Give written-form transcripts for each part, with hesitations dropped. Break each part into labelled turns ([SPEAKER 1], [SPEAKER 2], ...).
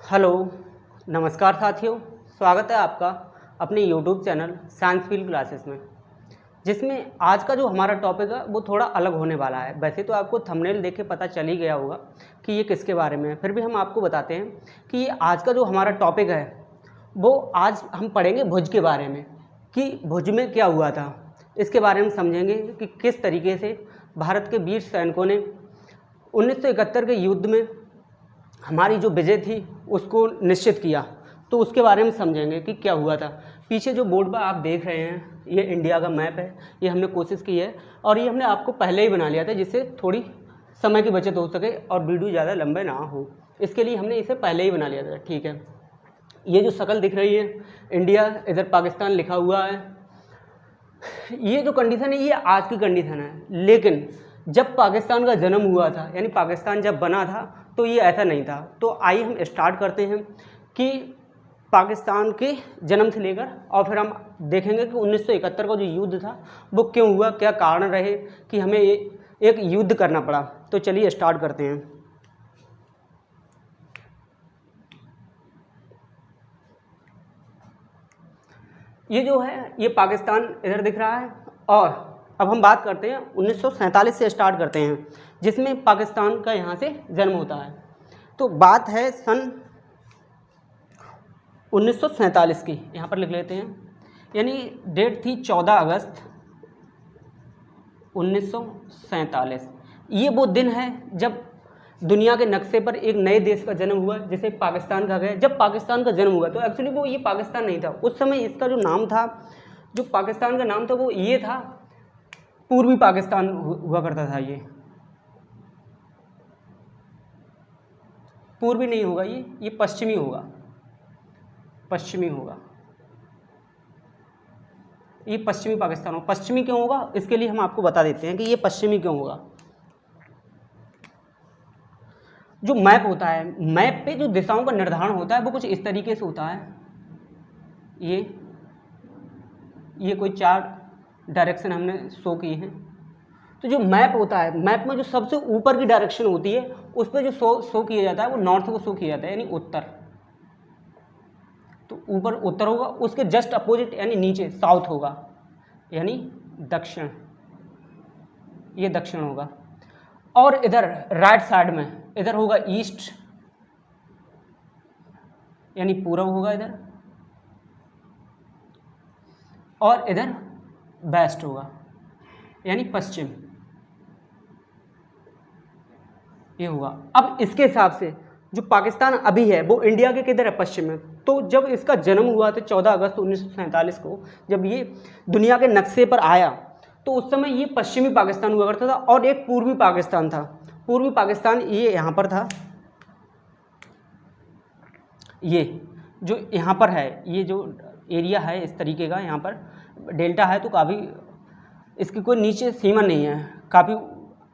[SPEAKER 1] Hello, नमस्कार साथियों। स्वागत है आपका अपने YouTube channel science field classes में, जिसमें आज का जो हमारा टॉपिक है वो थोड़ा अलग होने वाला है। वैसे तो आपको थंबनेल देख के पता चल ही गया होगा कि ये किसके बारे में है, फिर भी हम आपको बताते हैं कि ये आज का जो हमारा टॉपिक है वो आज हम पढ़ेंगे भुज के बारे में, कि भुज में क्या हुआ था। इसके बारे में समझेंगे कि किस तरीके से भारत के वीर सैनिकों ने 1971 के युद्ध में हमारी जो विजय थी उसको निश्चित किया। तो उसके बारे में समझेंगे कि क्या हुआ था। पीछे जो बोर्ड पर आप देख रहे हैं ये इंडिया का मैप है। ये हमने कोशिश की है और ये हमने आपको पहले ही बना लिया था जिससे थोड़ी समय की बचत हो सके और वीडियो ज़्यादा लंबे ना हो, इसके लिए हमने इसे पहले ही बना लिया था। ठीक है, ये जो शक्ल दिख रही है इंडिया, इधर पाकिस्तान लिखा हुआ है। ये जो कंडीशन है ये आज की कंडीशन है, लेकिन जब पाकिस्तान का जन्म हुआ था यानी पाकिस्तान जब बना था तो ये ऐसा नहीं था। तो आइए हम स्टार्ट करते हैं कि पाकिस्तान के जन्म से लेकर और फिर हम देखेंगे कि 1971 का जो युद्ध था वो क्यों हुआ, क्या कारण रहे कि हमें एक युद्ध करना पड़ा। तो चलिए स्टार्ट करते हैं। ये जो है ये पाकिस्तान इधर दिख रहा है और अब हम बात करते हैं 1947 से स्टार्ट करते हैं, जिसमें पाकिस्तान का यहाँ से जन्म होता है। तो बात है सन 1947 की, यहाँ पर लिख लेते हैं, यानी डेट थी 14 अगस्त 1947। ये वो दिन है जब दुनिया के नक्शे पर एक नए देश का जन्म हुआ जिसे पाकिस्तान कहा गया। जब पाकिस्तान का जन्म हुआ तो एक्चुअली वो ये पाकिस्तान नहीं था उस समय। इसका जो नाम था, जो पाकिस्तान का नाम था वो ये था, पूर्वी पाकिस्तान हुआ करता था। ये पूर्वी नहीं होगा, ये पश्चिमी होगा, पश्चिमी होगा। ये पश्चिमी पाकिस्तान होगा। पश्चिमी क्यों होगा इसके लिए हम आपको बता देते हैं कि ये पश्चिमी क्यों होगा। जो मैप होता है, मैप पे जो दिशाओं का निर्धारण होता है वो कुछ इस तरीके से होता है। ये कोई 4 डायरेक्शन हमने शो की हैं। तो जो मैप होता है, मैप में जो सबसे ऊपर की डायरेक्शन होती है उस पर जो शो किया जाता है वो नॉर्थ को शो किया जाता है, यानी उत्तर। तो ऊपर उत्तर होगा, उसके जस्ट अपोजिट यानी नीचे साउथ होगा, यानी दक्षिण। ये दक्षिण होगा। और इधर राइट साइड में इधर होगा ईस्ट, यानी पूरब होगा इधर, और इधर वेस्ट होगा यानी पश्चिम। ये होगा। अब इसके हिसाब से जो पाकिस्तान अभी है वो इंडिया के किधर है, पश्चिम में। तो जब इसका जन्म हुआ था 14 अगस्त 1947 को, जब ये दुनिया के नक्शे पर आया तो उस समय ये पश्चिमी पाकिस्तान हुआ करता था और एक पूर्वी पाकिस्तान था। पूर्वी पाकिस्तान ये यहाँ पर था, ये जो यहाँ पर है, ये जो एरिया है इस तरीके का, यहाँ पर डेल्टा है तो काफ़ी इसकी कोई नीचे सीमा नहीं है, काफ़ी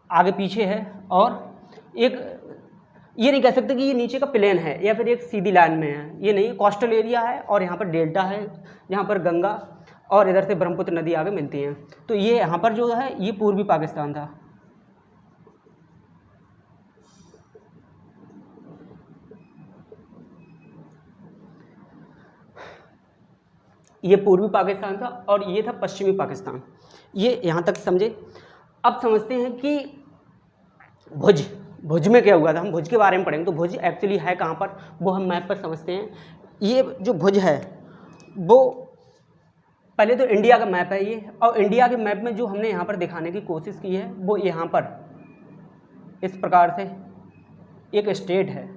[SPEAKER 1] आगे पीछे है। और एक ये नहीं कह सकते कि ये नीचे का प्लेन है या फिर एक सीधी लाइन में है, ये नहीं, कोस्टल एरिया है और यहाँ पर डेल्टा है, यहाँ पर गंगा और इधर से ब्रह्मपुत्र नदी आगे मिलती हैं। तो ये यहाँ पर जो है ये पूर्वी पाकिस्तान था। ये पूर्वी पाकिस्तान था और ये था पश्चिमी पाकिस्तान। ये यहाँ तक समझे। अब समझते हैं कि भुज में क्या हुआ था। हम भुज के बारे में पढ़ेंगे। तो भुज एक्चुअली है कहाँ पर वो हम मैप पर समझते हैं। ये जो भुज है वो पहले तो इंडिया का मैप है ये, और इंडिया के मैप में जो हमने यहाँ पर दिखाने की कोशिश की है वो यहाँ पर इस प्रकार से एक स्टेट है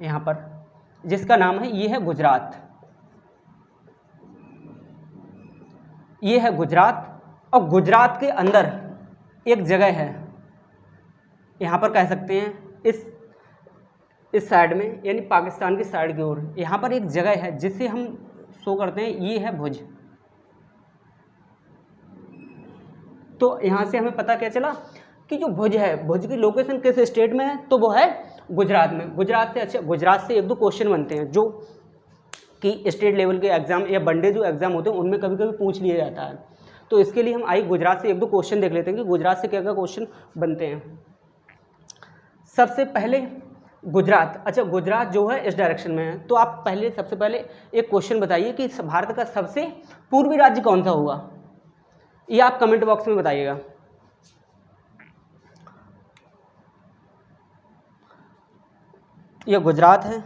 [SPEAKER 1] यहाँ पर जिसका नाम है, ये है गुजरात। ये है गुजरात और गुजरात के अंदर एक जगह है, यहाँ पर कह सकते हैं इस साइड में, यानी पाकिस्तान की साइड की ओर यहाँ पर एक जगह है जिसे हम शो करते हैं, ये है भुज। तो यहाँ से हमें पता क्या चला कि जो भुज है, भुज की लोकेशन किस स्टेट में है, तो वो है गुजरात में। गुजरात से अच्छा, गुजरात से 1-2 क्वेश्चन बनते हैं जो कि स्टेट लेवल के एग्जाम या वनडे जो एग्जाम होते हैं उनमें कभी कभी पूछ लिया जाता है। तो इसके लिए हम आइए गुजरात से 1-2 क्वेश्चन देख लेते हैं कि गुजरात से क्या क्या क्वेश्चन बनते हैं। सबसे पहले गुजरात, अच्छा गुजरात जो है इस डायरेक्शन में है, तो आप पहले सबसे पहले एक क्वेश्चन बताइए कि भारत का सबसे पूर्वी राज्य कौन सा होगा, ये आप कमेंट बॉक्स में बताइएगा। ये गुजरात है।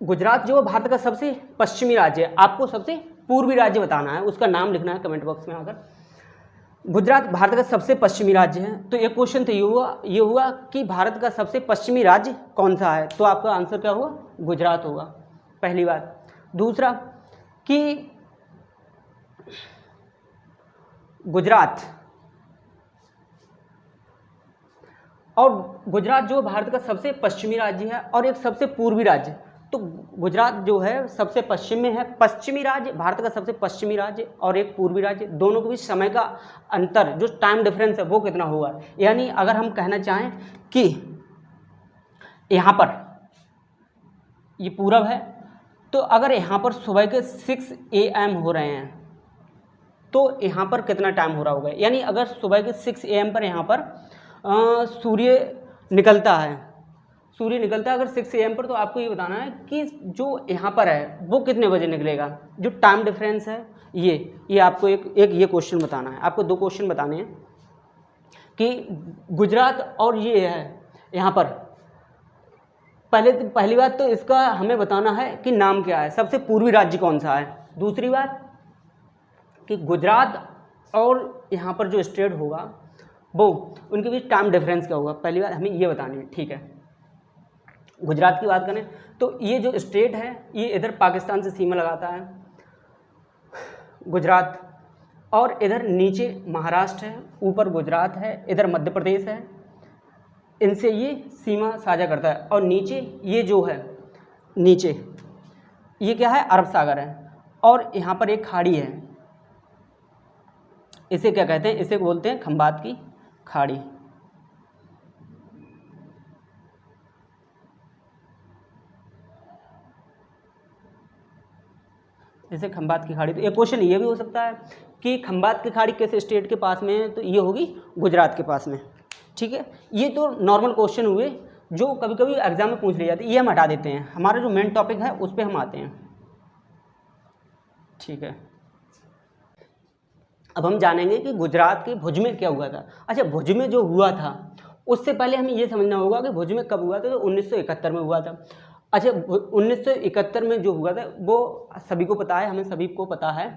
[SPEAKER 1] गुजरात जो भारत का सबसे पश्चिमी राज्य है, आपको सबसे पूर्वी राज्य बताना है, उसका नाम लिखना है कमेंट बॉक्स में आकर। गुजरात भारत का सबसे पश्चिमी राज्य है, तो एक क्वेश्चन तो ये हुआ कि भारत का सबसे पश्चिमी राज्य कौन सा है, तो आपका आंसर क्या होगा, गुजरात होगा, पहली बात। दूसरा कि गुजरात और गुजरात जो भारत का सबसे पश्चिमी राज्य है और एक सबसे पूर्वी राज्य, तो गुजरात जो है सबसे पश्चिम में है, पश्चिमी राज्य, भारत का सबसे पश्चिमी राज्य और एक पूर्वी राज्य, दोनों के बीच समय का अंतर जो टाइम डिफरेंस है वो कितना होगा। यानी अगर हम कहना चाहें कि यहाँ पर ये पूरब है, तो अगर यहाँ पर सुबह के 6 AM हो रहे हैं तो यहाँ पर कितना टाइम हो रहा होगा, यानी अगर सुबह के 6 AM पर यहाँ पर सूर्य निकलता है अगर 6 AM पर, तो आपको ये बताना है कि जो यहाँ पर है वो कितने बजे निकलेगा, जो टाइम डिफरेंस है ये आपको एक ये क्वेश्चन बताना है। आपको 2 क्वेश्चन बताने हैं कि गुजरात और ये है यहाँ पर, पहली बात तो इसका हमें बताना है कि नाम क्या है, सबसे पूर्वी राज्य कौन सा है। दूसरी बात कि गुजरात और यहाँ पर जो स्टेट होगा वो उनके बीच टाइम डिफरेंस क्या होगा, पहली बात हमें ये बतानी है। ठीक है, गुजरात की बात करें तो ये जो स्टेट है ये इधर पाकिस्तान से सीमा लगाता है गुजरात, और इधर नीचे महाराष्ट्र है, ऊपर गुजरात है, इधर मध्य प्रदेश है, इनसे ये सीमा साझा करता है। और नीचे ये जो है नीचे ये क्या है, अरब सागर है, और यहाँ पर एक खाड़ी है, इसे क्या कहते हैं, इसे बोलते हैं खंबात की खाड़ी। इसे खंबात की खाड़ी। तो एक क्वेश्चन ये भी हो सकता है कि खंबात की खाड़ी किस स्टेट के पास में है, तो ये होगी गुजरात के पास में। ठीक है, ये तो नॉर्मल क्वेश्चन हुए जो कभी कभी एग्जाम में पूछ लिए जाते हैं, ये हम हटा देते हैं, हमारा जो मेन टॉपिक है उस पर हम आते हैं। ठीक है, अब हम जानेंगे कि गुजरात के भुज में क्या हुआ था। अच्छा, भुज में जो हुआ था उससे पहले हमें ये समझना होगा कि भुज में कब हुआ था, तो 1971 में हुआ था। अच्छा, 1971 में जो हुआ था वो सभी को पता है, हमें सभी को पता है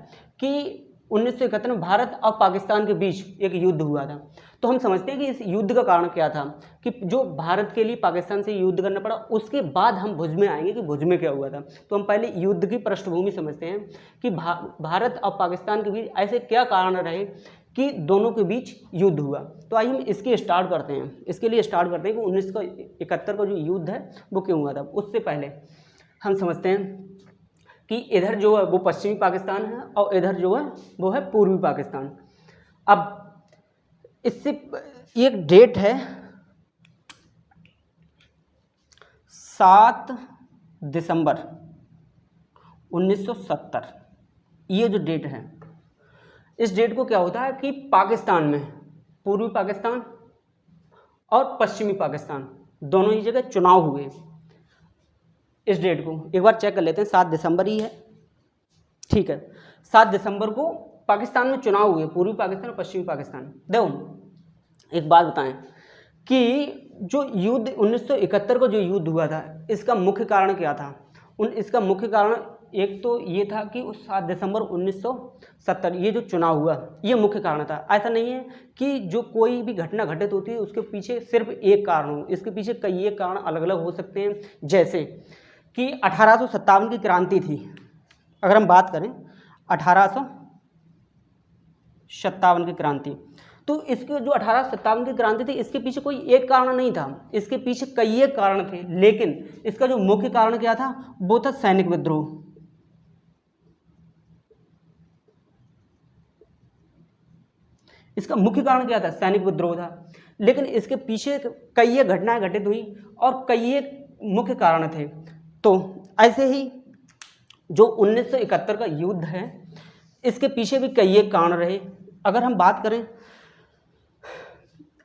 [SPEAKER 1] कि 1971 में भारत और पाकिस्तान के बीच एक युद्ध हुआ था। तो हम समझते हैं कि इस युद्ध का कारण क्या था, कि जो भारत के लिए पाकिस्तान से युद्ध करना पड़ा, उसके बाद हम भुज में आएंगे कि भुज में क्या हुआ था। तो हम पहले युद्ध की पृष्ठभूमि समझते हैं कि भारत और पाकिस्तान के बीच ऐसे क्या कारण रहे कि दोनों के बीच युद्ध हुआ। तो आइए हम इसकी स्टार्ट करते हैं। इसके लिए स्टार्ट करते हैं कि 1971 का जो युद्ध है वो क्यों हुआ था। उससे पहले हम समझते हैं कि इधर जो है वो पश्चिमी पाकिस्तान है और इधर जो है वो है पूर्वी पाकिस्तान। अब इससे एक डेट है 7 दिसंबर 1970, ये जो डेट है, इस डेट को क्या होता है कि पाकिस्तान में पूर्वी पाकिस्तान और पश्चिमी पाकिस्तान दोनों ही जगह चुनाव हुए। इस डेट को एक बार चेक कर लेते हैं, 7 दिसंबर ही है। ठीक है, 7 दिसंबर को पाकिस्तान में चुनाव हुए, पूर्वी पाकिस्तान और पश्चिमी पाकिस्तान। देखो एक बात बताएं कि जो युद्ध 1971 को जो युद्ध हुआ था, इसका मुख्य कारण क्या था। इसका मुख्य कारण एक तो ये था कि 7 दिसंबर 1970 ये जो चुनाव हुआ ये मुख्य कारण था। ऐसा नहीं है कि जो कोई भी घटना घटित होती है उसके पीछे सिर्फ एक कारण हो, इसके पीछे कई एक कारण अलग अलग हो सकते हैं। जैसे कि 1857 की क्रांति थी, अगर हम बात करें 1857 की क्रांति, तो इसके जो 1857 की क्रांति थी इसके पीछे कोई एक कारण नहीं था, इसके पीछे कई एक कारण थे। लेकिन इसका जो मुख्य कारण क्या था वो था सैनिक विद्रोह। इसका मुख्य कारण क्या था, सैनिक विद्रोह था। लेकिन इसके पीछे कई एक घटनाएं घटित हुई और कई एक मुख्य कारण थे। तो ऐसे ही जो 1971 का युद्ध है इसके पीछे भी कई एक कारण रहे। अगर हम बात करें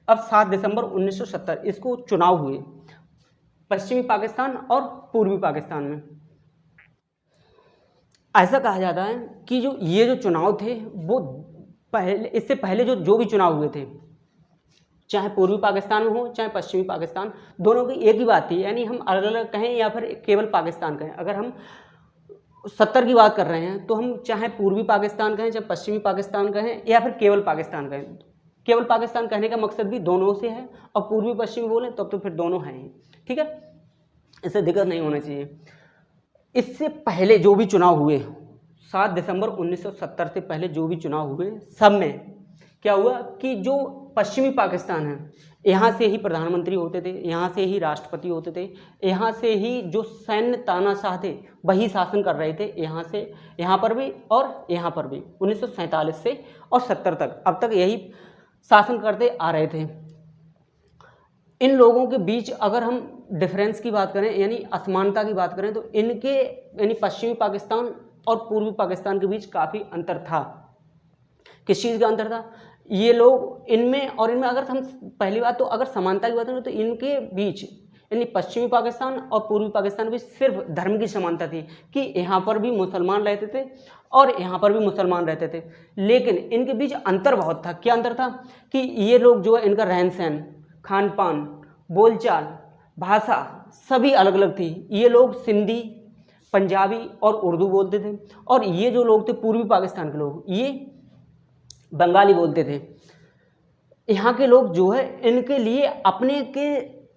[SPEAKER 1] अब 7 दिसंबर 1970 इसको चुनाव हुए पश्चिमी पाकिस्तान और पूर्वी पाकिस्तान में। ऐसा कहा जाता है कि ये जो चुनाव थे वो इससे पहले जो भी चुनाव हुए थे, चाहे पूर्वी पाकिस्तान में हो चाहे पश्चिमी पाकिस्तान, दोनों की एक ही बात थी, यानी हम अलग अलग कहें या फिर केवल पाकिस्तान कहें। अगर हम 70 की बात कर रहे हैं तो हम चाहे पूर्वी पाकिस्तान कहें चाहे पश्चिमी पाकिस्तान कहें या फिर केवल पाकिस्तान कहें। केवल पाकिस्तान कहने का मकसद भी दोनों से है, और पूर्वी पश्चिमी बोलें तब तो फिर दोनों हैं ही, ठीक है, इससे दिक्कत नहीं होना चाहिए। इससे पहले जो भी चुनाव हुए 7 दिसंबर 1970 से पहले जो भी चुनाव हुए, सब में क्या हुआ कि जो पश्चिमी पाकिस्तान है, यहाँ से ही प्रधानमंत्री होते थे, यहाँ से ही राष्ट्रपति होते थे, यहाँ से ही जो सैन्य तानाशाह थे वही शासन कर रहे थे, यहाँ से यहाँ पर भी और यहाँ पर भी 1947 से और 70 तक, अब तक यही शासन करते आ रहे थे। इन लोगों के बीच अगर हम डिफरेंस की बात करें यानी असमानता की बात करें तो इनके यानी पश्चिमी पाकिस्तान और पूर्वी पाकिस्तान के बीच काफ़ी अंतर था। किस चीज़ का अंतर था? ये लोग इनमें और इनमें, अगर हम पहली बात तो अगर समानता की बात करें तो इनके बीच यानी पश्चिमी पाकिस्तान और पूर्वी पाकिस्तान के बीच सिर्फ धर्म की समानता थी कि यहाँ पर भी मुसलमान रहते थे और यहाँ पर भी मुसलमान रहते थे, लेकिन इनके बीच अंतर बहुत था। क्या अंतर था कि ये लोग जो है इनका रहन सहन, खान पान, बोलचाल, भाषा सभी अलग अलग थी। ये लोग सिंधी, पंजाबी और उर्दू बोलते थे, और ये जो लोग थे पूर्वी पाकिस्तान के लोग ये बंगाली बोलते थे। यहाँ के लोग जो है इनके लिए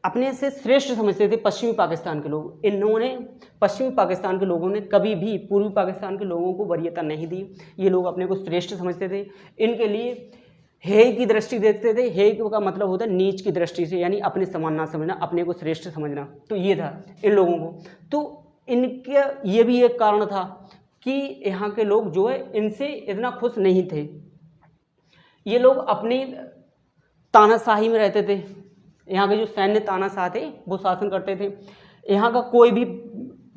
[SPEAKER 1] अपने से श्रेष्ठ समझते थे पश्चिमी पाकिस्तान के लोग। इन्होंने पश्चिमी पाकिस्तान के लोगों ने कभी भी पूर्वी पाकिस्तान के लोगों को वरीयता नहीं दी। ये लोग अपने को श्रेष्ठ समझते थे। इनके लिए हेय की दृष्टि देखते थे। हेय का मतलब होता है नीच की दृष्टि से, यानी अपने समान ना समझना, अपने को श्रेष्ठ समझना। तो ये था इन लोगों को। तो इनके ये भी एक कारण था कि यहाँ के लोग जो है इनसे इतना खुश नहीं थे। ये लोग अपनी तानाशाही में रहते थे। यहाँ के जो सैन्य तानाशाह थे वो शासन करते थे। यहाँ का कोई भी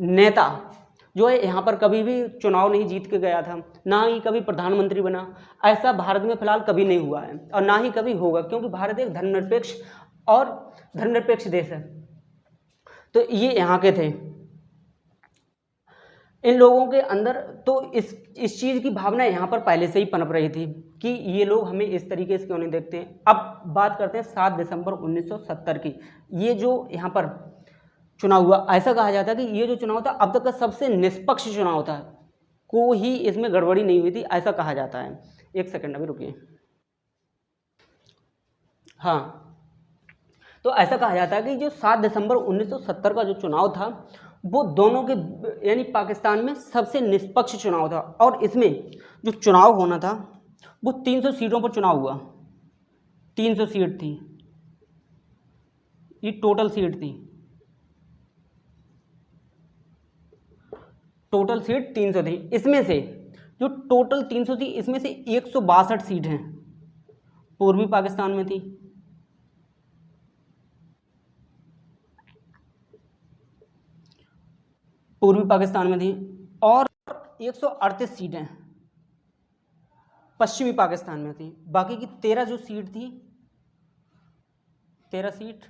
[SPEAKER 1] नेता जो है यहाँ पर कभी भी चुनाव नहीं जीत के गया था, ना ही कभी प्रधानमंत्री बना। ऐसा भारत में फिलहाल कभी नहीं हुआ है और ना ही कभी होगा, क्योंकि भारत एक धर्मनिरपेक्ष देश है। तो ये यहाँ के थे। इन लोगों के अंदर तो इस चीज़ की भावना यहाँ पर पहले से ही पनप रही थी कि ये लोग हमें इस तरीके से क्यों नहीं देखते हैं। अब बात करते हैं 7 दिसंबर 1970 की। ये जो यहाँ पर चुनाव हुआ, ऐसा कहा जाता है कि ये जो चुनाव था अब तक का सबसे निष्पक्ष चुनाव था, कोई इसमें गड़बड़ी नहीं हुई थी, ऐसा कहा जाता है। एक सेकंड अभी रुकिए। हाँ, तो ऐसा कहा जाता है कि जो 7 दिसंबर 1970 का जो चुनाव था वो दोनों के यानी पाकिस्तान में सबसे निष्पक्ष चुनाव था। और इसमें जो चुनाव होना था वो 300 सीटों पर चुनाव हुआ। 300 सीट थी, ये टोटल सीट थी। टोटल सीट 300 थी। इसमें से जो टोटल 300 थी इसमें से 162 सीट हैं पूर्वी पाकिस्तान में थी, पूर्वी पाकिस्तान में थी, और 138 सीटें पश्चिमी पाकिस्तान में थी। बाकी की 13 जो सीट थी, 13 सीट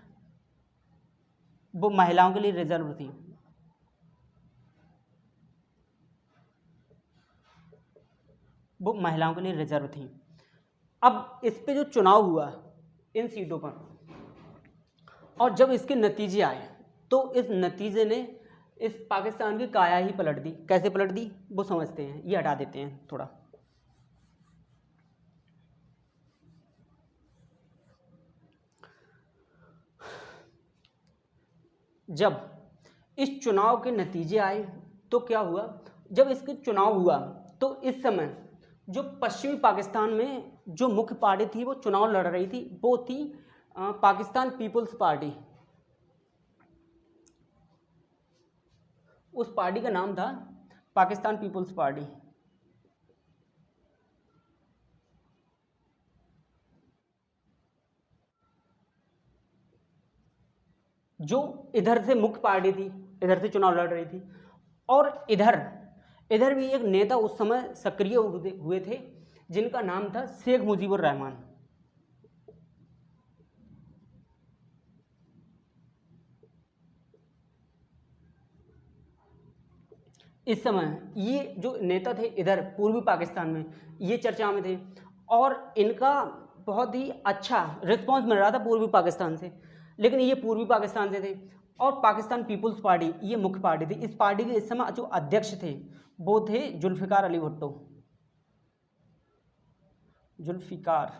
[SPEAKER 1] वो महिलाओं के लिए रिजर्व थी। वो महिलाओं के लिए रिजर्व थी। अब इस पे जो चुनाव हुआ इन सीटों पर, और जब इसके नतीजे आए तो इस नतीजे ने इस पाकिस्तान की काया ही पलट दी। कैसे पलट दी वो समझते हैं, ये हटा देते हैं थोड़ा। जब इस चुनाव के नतीजे आए तो क्या हुआ, जब इसके चुनाव हुआ तो इस समय जो पश्चिमी पाकिस्तान में जो मुख्य पार्टी थी वो चुनाव लड़ रही थी, वो थी पाकिस्तान पीपुल्स पार्टी। उस पार्टी का नाम था पाकिस्तान पीपुल्स पार्टी। जो इधर से मुख्य पार्टी थी, इधर से चुनाव लड़ रही थी, और इधर भी एक नेता उस समय सक्रिय हुए थे जिनका नाम था शेख मुजीबुर रहमान। इस समय ये जो नेता थे इधर पूर्वी पाकिस्तान में ये चर्चा में थे और इनका बहुत ही अच्छा रिस्पांस मिल रहा था पूर्वी पाकिस्तान से, लेकिन ये पूर्वी पाकिस्तान से थे। और पाकिस्तान पीपुल्स पार्टी ये मुख्य पार्टी थी। इस पार्टी के इस समय जो अध्यक्ष थे वो थे जुल्फ़िकार अली भुट्टो। जुल्फ़िकार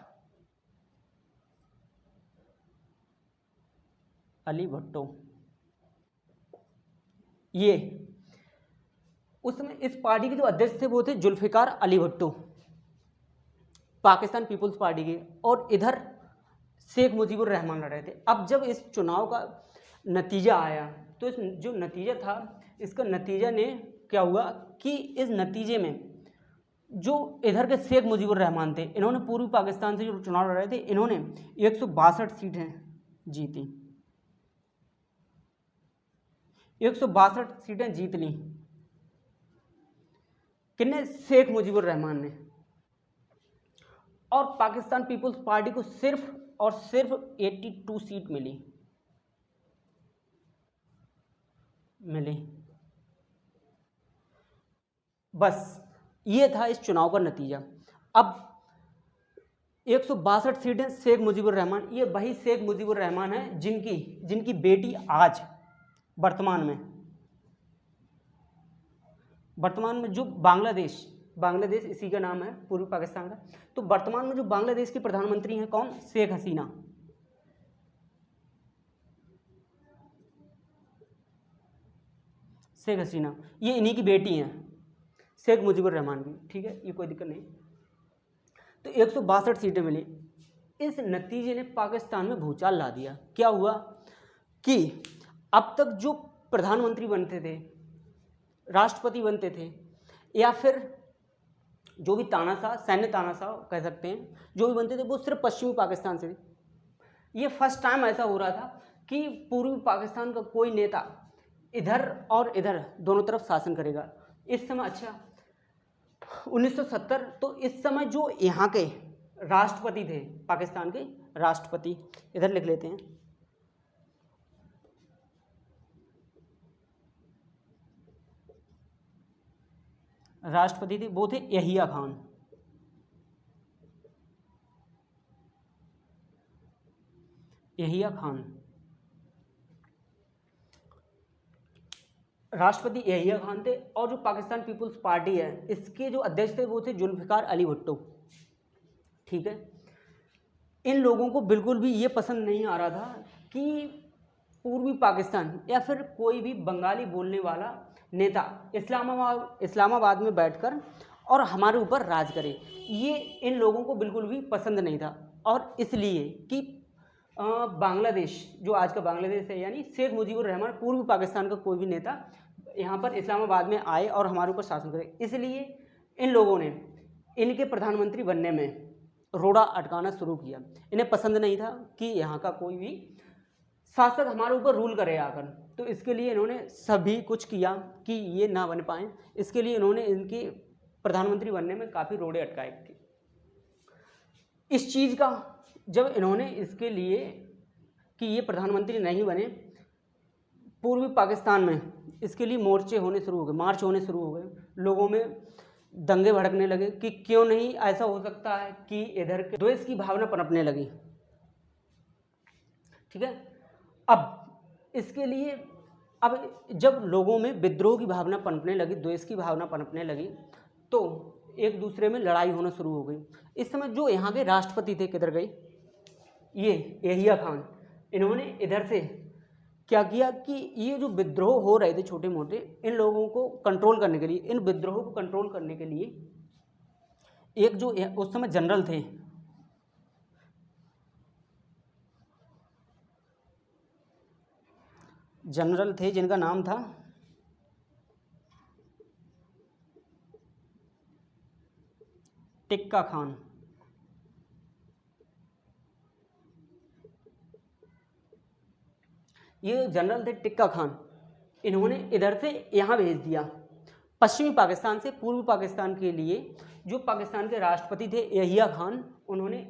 [SPEAKER 1] अली भुट्टो ये उस समय इस पार्टी के जो अध्यक्ष थे वो थे जुल्फ़िकार अली भुट्टो, पाकिस्तान पीपुल्स पार्टी के। और इधर शेख मुजीबुर रहमान लड़ रहे थे। अब जब इस चुनाव का नतीजा आया तो इस जो नतीजा था इसका नतीजा ने क्या हुआ कि इस नतीजे में जो इधर के शेख मुजीबुर रहमान थे इन्होंने पूर्वी पाकिस्तान से जो चुनाव लड़ रहे थे इन्होंने 162 सीटें जीती, 162 सीटें जीत ली। किन्ने? शेख मुजीबुर रहमान ने। और पाकिस्तान पीपुल्स पार्टी को सिर्फ और सिर्फ 82 सीट मिली। बस ये था इस चुनाव का नतीजा। अब 162 सीटें शेख मुजीबुर रहमान, ये वही शेख मुजीबुर रहमान है जिनकी बेटी आज वर्तमान में जो बांग्लादेश इसी का नाम है पूर्वी पाकिस्तान का। तो वर्तमान में जो बांग्लादेश की प्रधानमंत्री हैं कौन? शेख हसीना। शेख हसीना ये इन्हीं की बेटी हैं, शेख मुजीबुर रहमान की। ठीक है, ये कोई दिक्कत नहीं। तो 162 सीटें मिली। इस नतीजे ने पाकिस्तान में भूचाल ला दिया। क्या हुआ कि अब तक जो प्रधानमंत्री बनते थे, राष्ट्रपति बनते थे, या फिर जो भी तानाशाह, सैन्य तानाशाह कह सकते हैं, जो भी बनते थे वो सिर्फ पश्चिमी पाकिस्तान से थे। ये फर्स्ट टाइम ऐसा हो रहा था कि पूर्वी पाकिस्तान का कोई नेता इधर और इधर दोनों तरफ शासन करेगा। इस समय 1970, तो इस समय जो यहाँ के राष्ट्रपति थे, पाकिस्तान के राष्ट्रपति, इधर लिख लेते हैं, राष्ट्रपति थे वो थे यहिया खान। यहिया खान राष्ट्रपति यहिया खान थे। और जो पाकिस्तान पीपुल्स पार्टी है इसके जो अध्यक्ष थे वो थे जुल्फ़िकार अली भुट्टो। ठीक है, इन लोगों को बिल्कुल भी ये पसंद नहीं आ रहा था कि पूर्वी पाकिस्तान या फिर कोई भी बंगाली बोलने वाला नेता इस्लामाबाद में बैठकर और हमारे ऊपर राज करे। ये इन लोगों को बिल्कुल भी पसंद नहीं था। और इसलिए कि बांग्लादेश, जो आज का बांग्लादेश है, यानी शेख मुजीबुर रहमान, पूर्वी पाकिस्तान का कोई भी नेता यहाँ पर इस्लामाबाद में आए और हमारे ऊपर शासन करे, इसलिए इन लोगों ने इनके प्रधानमंत्री बनने में रोड़ा अटकाना शुरू किया। इन्हें पसंद नहीं था कि यहाँ का कोई भी शासक हमारे ऊपर रूल करे आकर। तो इसके लिए इन्होंने सभी कुछ किया कि ये ना बन पाएँ। इसके लिए इन्होंने इनके प्रधानमंत्री बनने में काफ़ी रोड़े अटकाए थे। इस चीज़ का जब इन्होंने इसके लिए कि ये प्रधानमंत्री नहीं बने, पूर्वी पाकिस्तान में इसके लिए मार्च होने शुरू हो गए। लोगों में दंगे भड़कने लगे कि क्यों नहीं ऐसा हो सकता है कि इधर के द्वेष की भावना पनपने लगी। ठीक है, अब इसके लिए अब जब लोगों में विद्रोह की भावना पनपने लगी, द्वेष की भावना पनपने लगी, तो एक दूसरे में लड़ाई होना शुरू हो गई। इस समय जो यहाँ के राष्ट्रपति थे किधर गए? ये यहिया खान। इन्होंने इधर से क्या किया कि ये जो विद्रोह हो रहे थे छोटे मोटे, इन लोगों को कंट्रोल करने के लिए, इन विद्रोहों को कंट्रोल करने के लिए एक जो उस समय जनरल थे जिनका नाम था टिक्का खान। ये जनरल थे टिक्का खान। इन्होंने इधर से यहाँ भेज दिया पश्चिमी पाकिस्तान से पूर्वी पाकिस्तान के लिए। जो पाकिस्तान के राष्ट्रपति थे यहिया खान, उन्होंने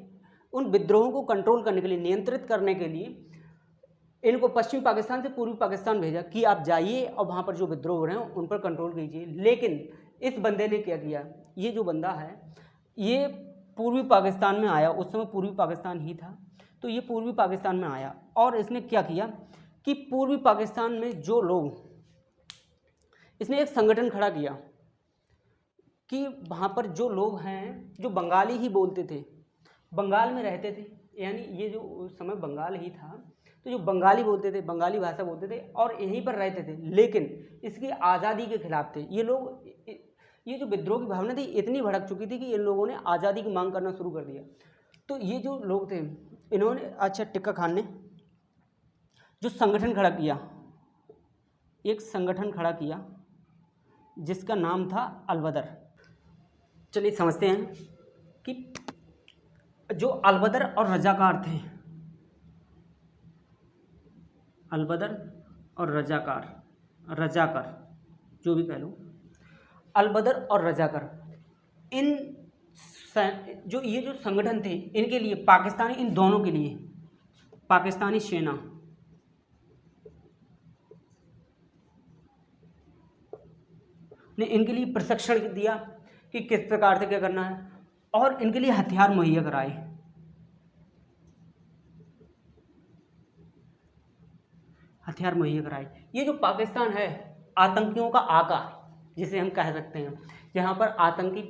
[SPEAKER 1] उन विद्रोहों को कंट्रोल करने के लिए, नियंत्रित करने के लिए इनको पश्चिमी पाकिस्तान से पूर्वी पाकिस्तान भेजा कि आप जाइए और वहाँ पर जो विद्रोह हो रहे हैं उन पर कंट्रोल कीजिए। लेकिन इस बंदे ने क्या किया, ये जो बंदा है ये पूर्वी पाकिस्तान में आया, उस समय पूर्वी पाकिस्तान ही था, तो ये पूर्वी पाकिस्तान में आया और इसने क्या किया कि पूर्वी पाकिस्तान में जो लोग, इसने एक संगठन खड़ा किया कि वहाँ पर जो लोग हैं जो बंगाली ही बोलते थे, बंगाल में रहते थे, यानी ये जो उस समय बंगाल ही था, तो जो बंगाली बोलते थे, बंगाली भाषा बोलते थे और यहीं पर रहते थे, लेकिन इसकी आज़ादी के खिलाफ थे ये लोग। ये जो विद्रोह की भावना थी इतनी भड़क चुकी थी कि इन लोगों ने आज़ादी की मांग करना शुरू कर दिया। तो ये जो लोग थे इन्होंने, अच्छा, टिक्का खान ने जो संगठन खड़ा किया, एक संगठन खड़ा किया जिसका नाम था अलबदर। चलिए समझते हैं कि जो अलबदर और रजाकार थे, अलबदर और रजाकार जो भी कह लो, अलबदर और रजाकार, इन जो ये जो संगठन थे इनके लिए पाकिस्तानी, इन दोनों के लिए पाकिस्तानी सेना ने इनके लिए प्रशिक्षण दिया कि किस प्रकार से क्या करना है और इनके लिए हथियार मुहैया कराए। हथियार मुहैया कराए। ये जो पाकिस्तान है आतंकियों का आका जिसे हम कह सकते हैं, जहाँ पर आतंकी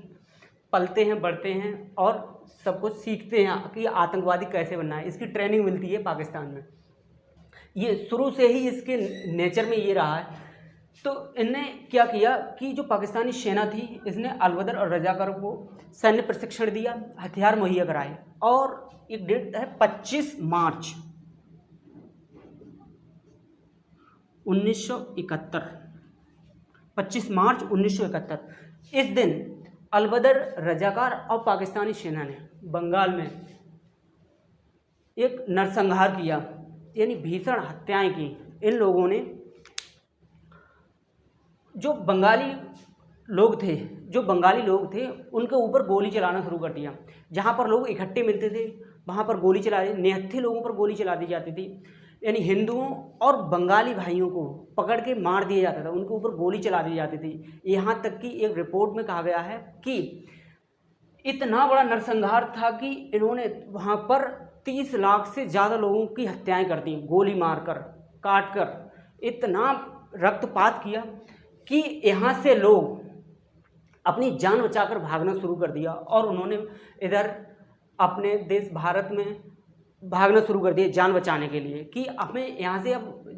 [SPEAKER 1] पलते हैं, बढ़ते हैं और सब कुछ सीखते हैं कि आतंकवादी कैसे बनना है, इसकी ट्रेनिंग मिलती है पाकिस्तान में। ये शुरू से ही इसके नेचर में ये रहा है। तो इनने क्या किया कि जो पाकिस्तानी सेना थी इसने अलबदर और रजाकार को सैन्य प्रशिक्षण दिया, हथियार मुहैया कराए और एक डेट है 25 मार्च 1971, 25 मार्च 1971। इस दिन अलबदर, रजाकार और पाकिस्तानी सेना ने बंगाल में एक नरसंहार किया, यानी भीषण हत्याएं की। इन लोगों ने जो बंगाली लोग थे उनके ऊपर गोली चलाना शुरू कर दिया। जहाँ पर लोग इकट्ठे मिलते थे वहाँ पर गोली चला दी, निहत्थे लोगों पर गोली चला दी जाती थी, यानी हिंदुओं और बंगाली भाइयों को पकड़ के मार दिया जाता था, उनके ऊपर गोली चला दी जाती थी। यहाँ तक कि एक रिपोर्ट में कहा गया है कि इतना बड़ा नरसंहार था कि इन्होंने वहाँ पर 30 लाख से ज़्यादा लोगों की हत्याएं कर दी, गोली मारकर, काट कर। इतना रक्तपात किया कि यहाँ से लोग अपनी जान बचाकर भागना शुरू कर दिया और उन्होंने इधर अपने देश भारत में भागना शुरू कर दिया जान बचाने के लिए कि हमें यहाँ से अब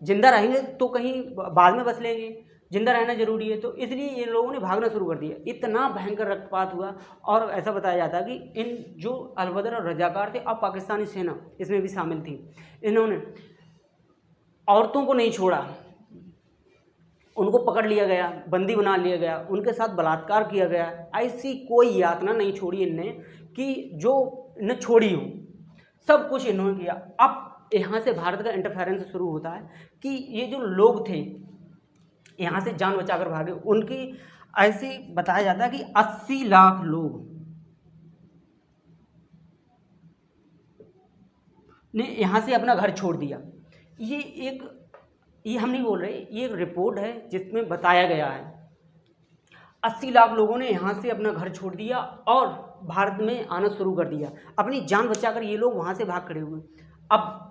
[SPEAKER 1] जिंदा रहेंगे तो कहीं बाद में बच लेंगे, जिंदा रहना जरूरी है। तो इसलिए इन लोगों ने भागना शुरू कर दिया। इतना भयंकर रक्तपात हुआ और ऐसा बताया जाता है कि इन जो अलबदर और रजाकार थे और पाकिस्तानी सेना इसमें भी शामिल थी, इन्होंने औरतों को नहीं छोड़ा, उनको पकड़ लिया गया, बंदी बना लिया गया, उनके साथ बलात्कार किया गया। ऐसी कोई यातना नहीं छोड़ी इनने कि जो इन्हें छोड़ी हो, सब कुछ इन्होंने किया। अब यहाँ से भारत का इंटरफेरेंस शुरू होता है कि ये जो लोग थे यहाँ से जान बचाकर भागे, उनकी ऐसे बताया जाता है कि 80 लाख लोग ने यहाँ से अपना घर छोड़ दिया। ये हम नहीं बोल रहे, ये एक रिपोर्ट है जिसमें बताया गया है 80 लाख लोगों ने यहाँ से अपना घर छोड़ दिया और भारत में आना शुरू कर दिया, अपनी जान बचाकर ये लोग वहाँ से भाग खड़े हुए। अब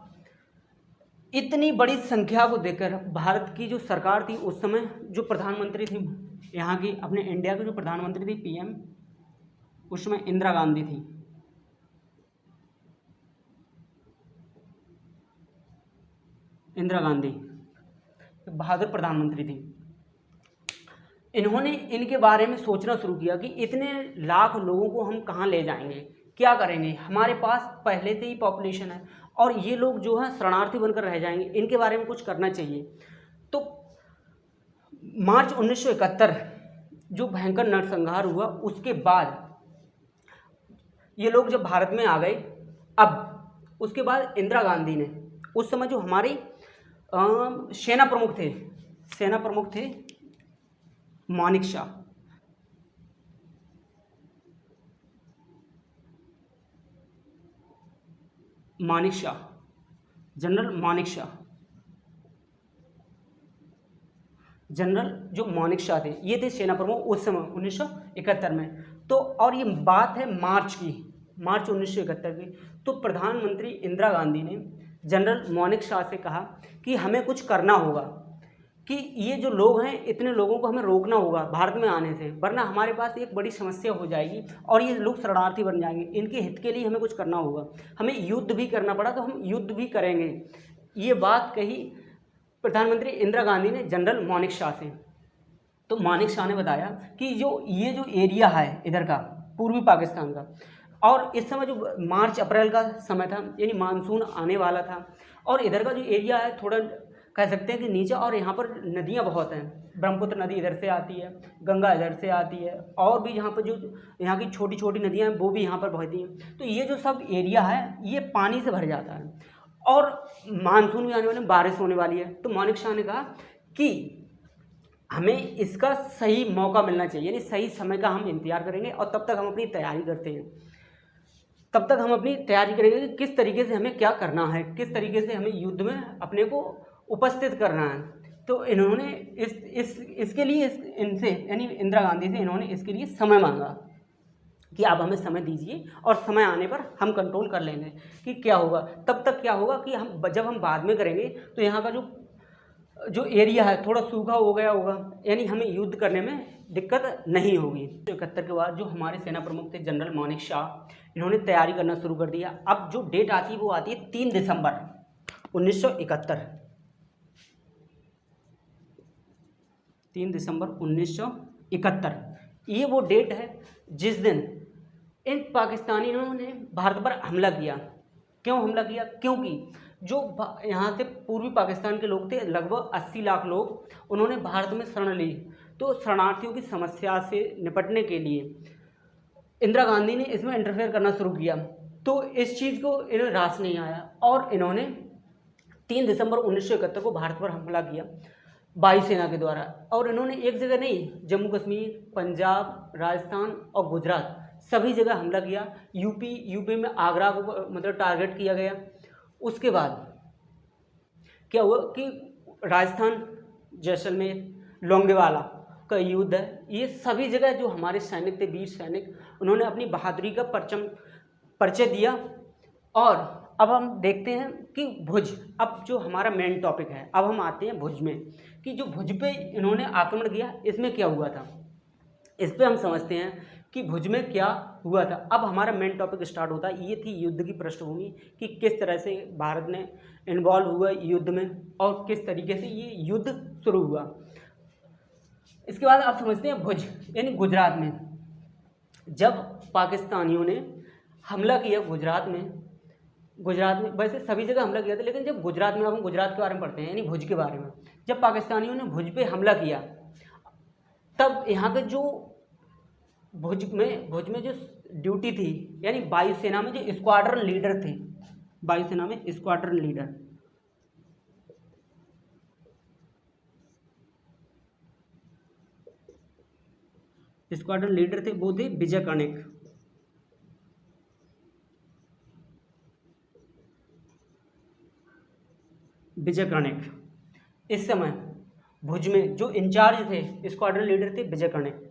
[SPEAKER 1] इतनी बड़ी संख्या को देखकर भारत की जो सरकार थी उस समय, जो प्रधानमंत्री थी यहाँ की, अपने इंडिया की जो प्रधानमंत्री थी पीएम, उस समय इंदिरा गांधी थी। इंदिरा गांधी बहादुर प्रधानमंत्री थी। इन्होंने इनके बारे में सोचना शुरू किया कि इतने लाख लोगों को हम कहाँ ले जाएंगे, क्या करेंगे, हमारे पास पहले से ही पॉपुलेशन है और ये लोग जो है शरणार्थी बनकर रह जाएंगे, इनके बारे में कुछ करना चाहिए। तो मार्च 1971 जो भयंकर नरसंहार हुआ, उसके बाद ये लोग जब भारत में आ गए, अब उसके बाद इंदिरा गांधी ने, उस समय जो हमारी सेना प्रमुख थे मानिक शाह। जनरल मानेक शाह, जनरल जो मानेक शाह थे ये थे सेना प्रमुख उस समय 1971 में। तो और ये बात है मार्च की, मार्च 1971 की। तो प्रधानमंत्री इंदिरा गांधी ने जनरल मानेक शाह से कहा कि हमें कुछ करना होगा, कि ये जो लोग हैं इतने लोगों को हमें रोकना होगा भारत में आने से, वरना हमारे पास एक बड़ी समस्या हो जाएगी और ये लोग शरणार्थी बन जाएंगे। इनके हित के लिए हमें कुछ करना होगा, हमें युद्ध भी करना पड़ा तो हम युद्ध भी करेंगे। ये बात कही प्रधानमंत्री इंदिरा गांधी ने जनरल मानेक शाह से। तो मानेक शाह ने बताया कि ये जो एरिया है इधर का पूर्वी पाकिस्तान का, और इस समय जो मार्च अप्रैल का समय था यानी मानसून आने वाला था, और इधर का जो एरिया है थोड़ा कह सकते हैं कि नीचे, और यहाँ पर नदियाँ बहुत हैं। ब्रह्मपुत्र नदी इधर से आती है, गंगा इधर से आती है, और भी यहाँ पर जो यहाँ की छोटी छोटी नदियाँ हैं वो भी यहाँ पर बहती हैं। तो ये जो सब एरिया है ये पानी से भर जाता है और मानसून भी आने वाले, बारिश होने वाली है। तो मानेक शाह ने कहा कि हमें इसका सही मौका मिलना चाहिए, यानी सही समय का हम इंतजार करेंगे और तब तक हम अपनी तैयारी करते हैं, तब तक हम अपनी तैयारी करेंगे कि किस तरीके से हमें क्या करना है, किस तरीके से हमें युद्ध में अपने को उपस्थित करना है। तो इन्होंने इसके लिए इनसे यानी इंदिरा गांधी से इन्होंने इसके लिए समय मांगा कि आप हमें समय दीजिए और समय आने पर हम कंट्रोल कर लेंगे। कि क्या होगा, तब तक क्या होगा कि जब हम बाद में करेंगे तो यहाँ का जो एरिया है थोड़ा सूखा हो गया होगा, यानी हमें युद्ध करने में दिक्कत नहीं होगी। 1971 के बाद जो हमारे सेना प्रमुख थे जनरल मानेक शाह, इन्होंने तैयारी करना शुरू कर दिया। अब जो डेट आती है वो आती है 3 दिसंबर 1971, 3 दिसंबर 1971। ये वो डेट है जिस दिन इन पाकिस्तानियों ने भारत पर हमला किया। क्यों हमला किया? क्योंकि जो यहाँ से पूर्वी पाकिस्तान के लोग थे लगभग 80 लाख लोग, उन्होंने भारत में शरण ली। तो शरणार्थियों की समस्या से निपटने के लिए इंदिरा गांधी ने इसमें इंटरफेयर करना शुरू किया। तो इस चीज़ को इन्हें रास नहीं आया और इन्होंने 3 दिसंबर 1971 को भारत पर हमला किया वायुसेना के द्वारा। और इन्होंने एक जगह नहीं, जम्मू कश्मीर, पंजाब, राजस्थान और गुजरात सभी जगह हमला किया। यूपी में आगरा को मतलब टारगेट किया गया। उसके बाद क्या हुआ कि राजस्थान, जैसलमेर, लोंगेवाला का युद्ध है, ये सभी जगह जो हमारे सैनिक थे, वीर सैनिक, उन्होंने अपनी बहादुरी का परिचय दिया। और अब हम देखते हैं कि भुज, अब जो हमारा मेन टॉपिक है, अब हम आते हैं भुज में, कि जो भुज पे इन्होंने आक्रमण किया इसमें क्या हुआ था, इस पे हम समझते हैं कि भुज में क्या हुआ था। अब हमारा मेन टॉपिक स्टार्ट होता है। ये थी युद्ध की पृष्ठभूमि कि किस तरह से भारत ने इन्वॉल्व हुआ युद्ध में और किस तरीके से ये युद्ध शुरू हुआ। इसके बाद आप समझते हैं भुज यानी गुजरात में, जब पाकिस्तानियों ने हमला किया गुजरात में वैसे सभी जगह हमला किया था, लेकिन जब गुजरात में, अब हम गुजरात के बारे में पढ़ते हैं यानी भुज के बारे में, जब पाकिस्तानियों ने भुज पे हमला किया तब यहाँ के जो भुज में जो ड्यूटी थी यानी वायुसेना में जो स्क्वाड्रन लीडर थे, वायुसेना में स्क्वाड्रन लीडर थे, वो थे विजय कर्णिक। इस समय भुज में जो इंचार्ज थे, स्क्वाड्रन लीडर थे विजय कर्णिक।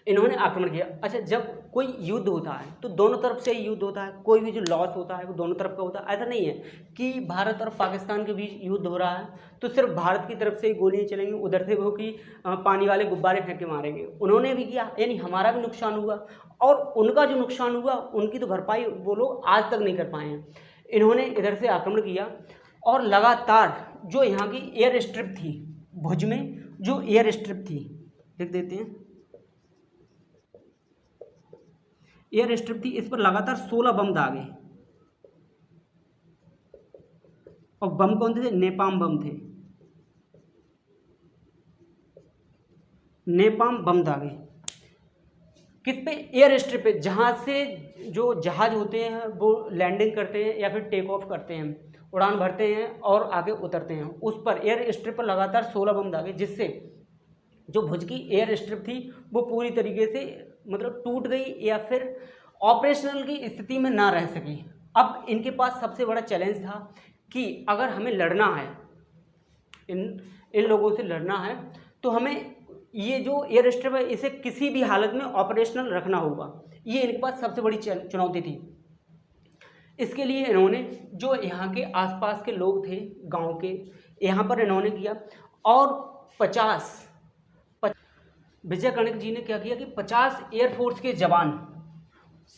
[SPEAKER 1] इन्होंने आक्रमण किया। अच्छा, जब कोई युद्ध होता है तो दोनों तरफ से ही युद्ध होता है, कोई भी जो लॉस होता है वो दोनों तरफ का होता है। ऐसा नहीं है कि भारत और पाकिस्तान के बीच युद्ध हो रहा है तो सिर्फ भारत की तरफ से ही गोलियां चलेंगी, उधर से वो कि पानी वाले गुब्बारे फेंक के मारेंगे। उन्होंने भी किया, यानी हमारा भी नुकसान हुआ और उनका जो नुकसान हुआ उनकी तो भरपाई वो लोग आज तक नहीं कर पाए हैं। इन्होंने इधर से आक्रमण किया और लगातार जो यहाँ की एयर स्ट्रिप थी, भुज में जो एयर स्ट्रिप थी, देख देते हैं, एयर स्ट्रिप थी, इस पर लगातार 16 बम दागे। और बम कौन थे? नेपाम बम थे, नेपाम बम दागे। किस पे? एयर स्ट्रिप पे, जहाँ से जो जहाज होते हैं वो लैंडिंग करते हैं या फिर टेक ऑफ करते हैं, उड़ान भरते हैं और आगे उतरते हैं, उस पर एयर स्ट्रिप पर लगातार 16 बम दागे, जिससे जो भुज की एयर स्ट्रिप थी वो पूरी तरीके से मतलब टूट गई या फिर ऑपरेशनल की स्थिति में ना रह सकी। अब इनके पास सबसे बड़ा चैलेंज था कि अगर हमें लड़ना है, इन लोगों से लड़ना है, तो हमें ये जो एयर स्ट्रिप है इसे किसी भी हालत में ऑपरेशनल रखना होगा। ये इनके पास सबसे बड़ी चुनौती थी। इसके लिए इन्होंने जो यहाँ के आसपास के लोग थे गांव के, यहाँ पर इन्होंने किया, और 50 विजय कर्णिक जी ने क्या किया कि 50 एयरफोर्स के जवान,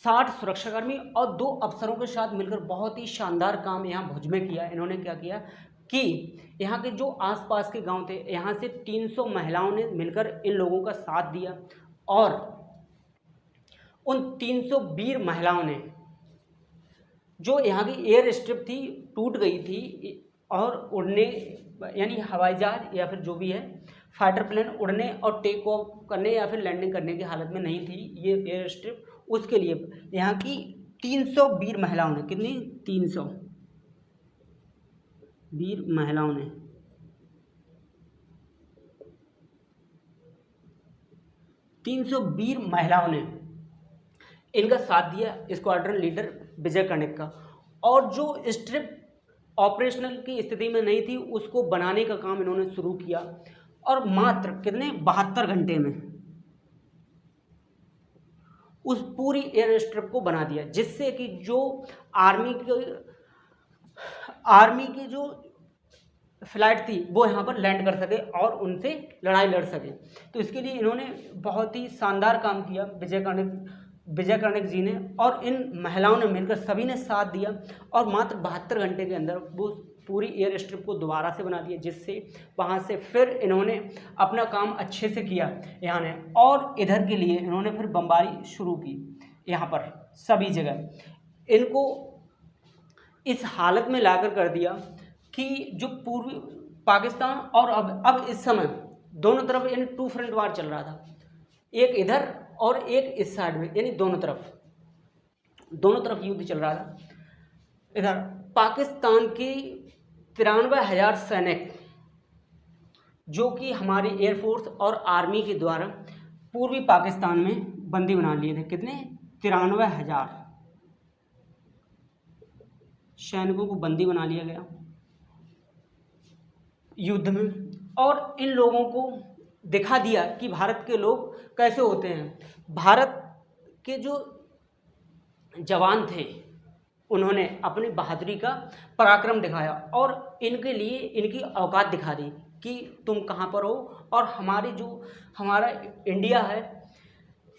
[SPEAKER 1] 60 सुरक्षाकर्मी और 2 अफसरों के साथ मिलकर बहुत ही शानदार काम यहाँ भुज में किया। इन्होंने क्या किया कि यहाँ के जो आसपास के गांव थे, यहाँ से 300 महिलाओं ने मिलकर इन लोगों का साथ दिया, और उन 300 वीर महिलाओं ने, जो यहाँ की एयर स्ट्रिप थी टूट गई थी और उड़ने यानी हवाई जहाज या फिर जो भी है फाइटर प्लेन उड़ने और टेक ऑफ करने या फिर लैंडिंग करने की हालत में नहीं थी ये एयर स्ट्रिप, उसके लिए यहाँ की 300 वीर महिलाओं ने, कितनी 300 वीर महिलाओं ने, 300 वीर महिलाओं ने इनका साथ दिया, स्क्वाड्रन लीडर विजय कर्णिक का। और जो स्ट्रिप ऑपरेशनल की स्थिति में नहीं थी उसको बनाने का काम इन्होंने शुरू किया, और मात्र कितने 72 घंटे में उस पूरी एयर स्ट्रिप को बना दिया, जिससे कि जो आर्मी की जो फ्लाइट थी वो यहाँ पर लैंड कर सके और उनसे लड़ाई लड़ सके। तो इसके लिए इन्होंने बहुत ही शानदार काम किया विजय कर्णिक जी ने, और इन महिलाओं ने मिलकर सभी ने साथ दिया, और मात्र 72 घंटे के अंदर वो पूरी एयर स्ट्रिप को दोबारा से बना दिया, जिससे वहाँ से फिर इन्होंने अपना काम अच्छे से किया यहाँ ने। और इधर के लिए इन्होंने फिर बमबारी शुरू की, यहाँ पर सभी जगह इनको इस हालत में लाकर कर दिया कि जो पूर्वी पाकिस्तान और अब इस समय दोनों तरफ इन 2 फ्रंट वार चल रहा था, एक इधर और एक इस साइड में, यानी दोनों तरफ युद्ध चल रहा था। इधर पाकिस्तान की 93,000 सैनिक, जो कि हमारी एयरफोर्स और आर्मी के द्वारा पूर्वी पाकिस्तान में बंदी बना लिए थे, कितने 93,000 सैनिकों को बंदी बना लिया गया युद्ध में, और इन लोगों को दिखा दिया कि भारत के लोग कैसे होते हैं। भारत के जो जवान थे उन्होंने अपनी बहादुरी का पराक्रम दिखाया, और इनके लिए इनकी औकात दिखा दी कि तुम कहाँ पर हो, और हमारा इंडिया है,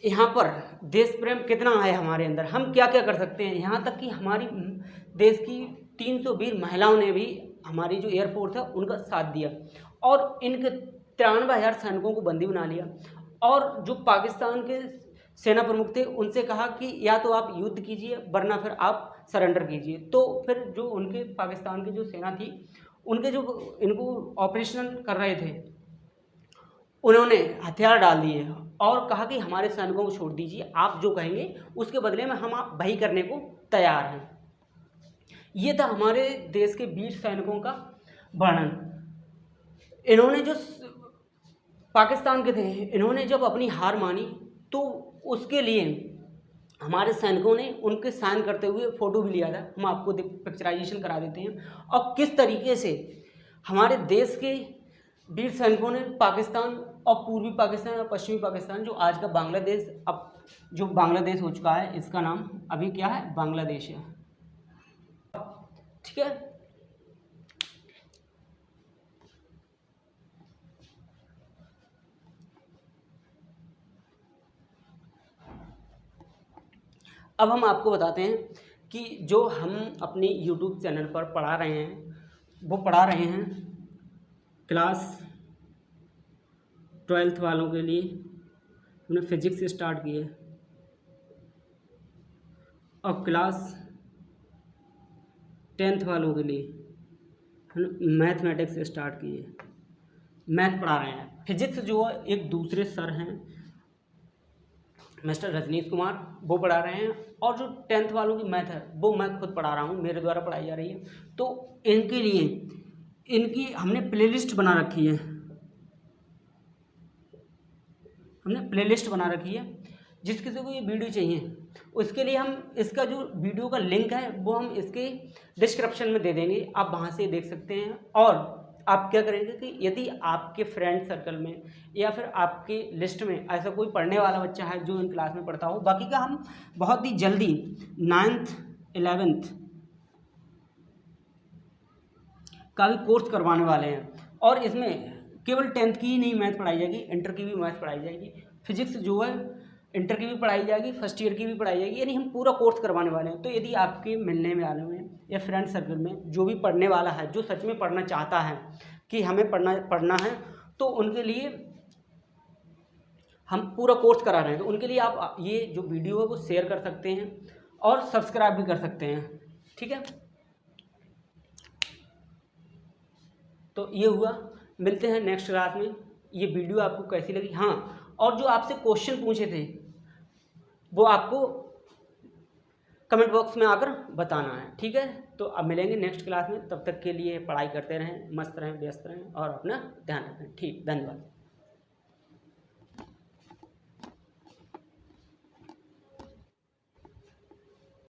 [SPEAKER 1] यहाँ पर देश प्रेम कितना है हमारे अंदर, हम क्या क्या कर सकते हैं। यहाँ तक कि हमारी देश की 300 वीर महिलाओं ने भी हमारी जो एयरफोर्स है उनका साथ दिया, और इनके 93,000 सैनिकों को बंदी बना लिया। और जो पाकिस्तान के सेना प्रमुख थे उनसे कहा कि या तो आप युद्ध कीजिए वरना फिर आप सरेंडर कीजिए। तो फिर जो उनके पाकिस्तान की जो सेना थी, उनके जो इनको ऑपरेशन कर रहे थे, उन्होंने हथियार डाल दिए और कहा कि हमारे सैनिकों को छोड़ दीजिए, आप जो कहेंगे उसके बदले में हम आप वही करने को तैयार हैं। ये था हमारे देश के वीर सैनिकों का वर्णन। इन्होंने जो पाकिस्तान के थे, इन्होंने जब अपनी हार मानी तो उसके लिए हमारे सैनिकों ने उनके साइन करते हुए फ़ोटो भी लिया था, हम आपको पिक्चराइजेशन करा देते हैं। और किस तरीके से हमारे देश के वीर सैनिकों ने पाकिस्तान और पूर्वी पाकिस्तान और पश्चिमी पाकिस्तान, जो आज का बांग्लादेश, अब जो बांग्लादेश हो चुका है, इसका नाम अभी क्या है, बांग्लादेश है, ठीक है। अब हम आपको बताते हैं कि जो हम अपनी YouTube चैनल पर पढ़ा रहे हैं, वो पढ़ा रहे हैं क्लास 12th वालों के लिए। हमने फिजिक्स से स्टार्ट किए और क्लास 10th वालों के लिए हमने मैथमेटिक्स से स्टार्ट किए। मैथ पढ़ा रहे हैं। फिजिक्स जो है एक दूसरे सर हैं, मिस्टर रजनीश कुमार, वो पढ़ा रहे हैं। और जो 10th वालों की मैथ है वो मैं खुद पढ़ा रहा हूँ, मेरे द्वारा पढ़ाई जा रही है। तो इनके लिए इनकी हमने प्लेलिस्ट बना रखी है, जिस किसी को ये वीडियो चाहिए उसके लिए हम इसका जो वीडियो का लिंक है वो हम इसके डिस्क्रिप्शन में दे देंगे, आप वहाँ से देख सकते हैं। और आप क्या करेंगे कि यदि आपके फ्रेंड सर्कल में या फिर आपके लिस्ट में ऐसा कोई पढ़ने वाला बच्चा है जो इन क्लास में पढ़ता हो, बाकी का हम बहुत ही जल्दी 9th 11th का भी कोर्स करवाने वाले हैं। और इसमें केवल 10th की ही नहीं मैथ पढ़ाई जाएगी, इंटर की भी मैथ पढ़ाई जाएगी, फिजिक्स जो है इंटर की भी पढ़ाई जाएगी, फर्स्ट ईयर की भी पढ़ाई जाएगी, यानी हम पूरा कोर्स करवाने वाले हैं। तो यदि आपके मिलने में वाले में या फ्रेंड सर्कल में जो भी पढ़ने वाला है, जो सच में पढ़ना चाहता है कि हमें पढ़ना है, तो उनके लिए हम पूरा कोर्स करा रहे हैं। तो उनके लिए आप ये जो वीडियो है वो शेयर कर सकते हैं और सब्सक्राइब भी कर सकते हैं, ठीक है। तो ये हुआ, मिलते हैं नेक्स्ट क्लास में। ये वीडियो आपको कैसी लगी, हाँ, और जो आपसे क्वेश्चन पूछे थे वो आपको कमेंट बॉक्स में आकर बताना है, ठीक है। तो अब मिलेंगे नेक्स्ट क्लास में, तब तक के लिए पढ़ाई करते रहें, मस्त रहें, व्यस्त रहें और अपना ध्यान रखें। ठीक, धन्यवाद।